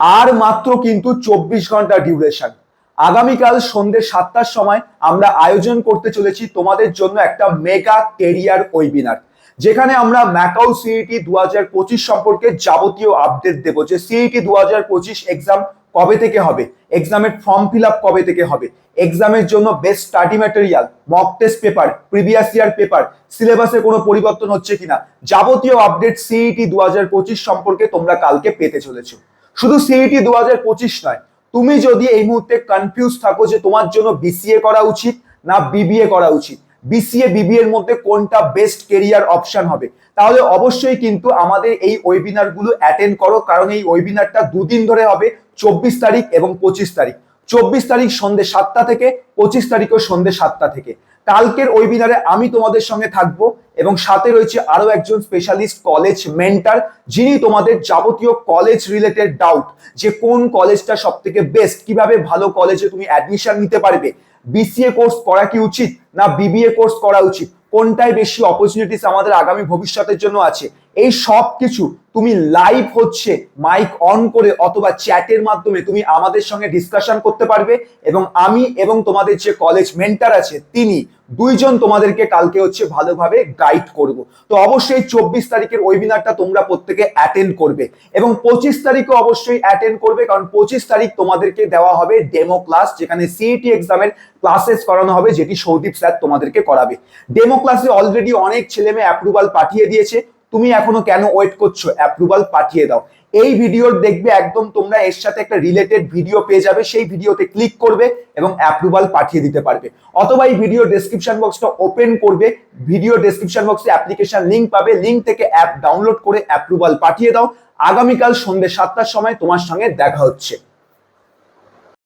আর মাত্র কিন্তু 24 ঘন্টা ডিউরেশন। আগামীকাল সন্ধ্যে 7টার সময় আমরা আয়োজন করতে চলেছি তোমাদের জন্য একটা মেগা কেরিয়ার ওয়েবিনার, যেখানে আমরা ম্যাকাও সিইটি 2025 সম্পর্কে যাবতীয় আপডেট দেবো। যে সিইটি 2025 এক্সাম কবে থেকে হবে, এক্সামের ফর্ম ফিল আপ কবে থেকে হবে, এক্সামের জন্য best study material, mock test paper, previous year paper, সিলেবাসে কোনো পরিবর্তন হচ্ছে কিনা, যাবতীয় আপডেট সিইটি 2025 সম্পর্কে তোমরা কালকে পেতে চলেছো। শুধু সিইটি 2025 নয়, তুমি যদি এই মুহূর্তে কনফিউজ থাকো যে তোমার জন্য বিসিএ করা উচিত না বিবিএ করা উচিত, বিসিএ বিবিএ এর মধ্যে কোনটা বেস্ট কেরিয়ার অপশন হবে, তাহলে অবশ্যই কিন্তু আমাদের এই ওয়েবিনার গুলো অ্যাটেন্ড করো। কারণ এই ওয়েবিনারটা দুদিন ধরে হবে, 24 তারিখ এবং 25 তারিখ। 24 তারিখ সন্ধ্যে 7টা থেকে, 25 তারিখও সন্ধ্যে 7টা থেকে। কালকের ওয়েবিনারে আমি তোমাদের সঙ্গে থাকবো এবং সাথে রয়েছে আরো একজন স্পেশালিস্ট কলেজ মেন্টার, যিনি তোমাদের যাবতীয় কলেজ রিলেটেড ডাউট, যে কোন কলেজটা সব থেকে বেস্ট, কিভাবে ভালো কলেজে তুমি অ্যাডমিশন নিতে পারবে, বিসিএ কোর্স করা কি উচিত না বিবিএ কোর্স করা উচিত, কোনটায় বেশি অপরচুনিটিস আমাদের আগামী ভবিষ্যতের জন্য আছে, এই সব কিছু তুমি লাইভ হচ্ছে মাইক অন করে অথবা চ্যাটের মাধ্যমে তুমি আমাদের সঙ্গে ডিসকাশন করতে পারবে। এবং আমি এবং তোমাদের যে কলেজ মেন্টার আছে তিনি দুইজন তোমাদেরকে কালকে হচ্ছে ভালোভাবে গাইড করব। তো অবশ্যই 24 তারিখের ওয়েবিনারটা তোমরা প্রত্যেকে অ্যাটেন্ড করবে এবং 25 তারিখে অবশ্যই অ্যাটেন্ড করবে, কারণ 25 তারিখ তোমাদেরকে দেওয়া হবে ডেমো ক্লাস, যেখানে সিইটি এক্সামের ক্লাসেস করানো হবে, যেটি সৌদীপ স্যার তোমাদেরকে করাবে। ডেমো ক্লাসে অলরেডি অনেক ছেলে মেয়ে অ্যাপ্রুভাল পাঠিয়ে দিয়েছে, তুমি এখনো কেন ওয়েট করছো? অ্যাপ্রুভাল পাঠিয়ে দাও। এই ভিডিওর দেখবে একদম তোমরা এর সাথে একটা রিলেটেড ভিডিও পেয়ে যাবে, সেই ভিডিওতে ক্লিক করবে এবং অ্যাপ্রুভাল পাঠিয়ে দিতে পারবে। অথবা এই ভিডিও ডেসক্রিপশন বক্সটা ওপেন করবে, ভিডিও ডেসক্রিপশন বক্সে অ্যাপ্লিকেশন লিংক পাবে, লিংক থেকে অ্যাপ ডাউনলোড করে অ্যাপ্রুভাল পাঠিয়ে দাও। আগামীকাল সন্ধ্যে 7টার সময় তোমার সঙ্গে দেখা হচ্ছে।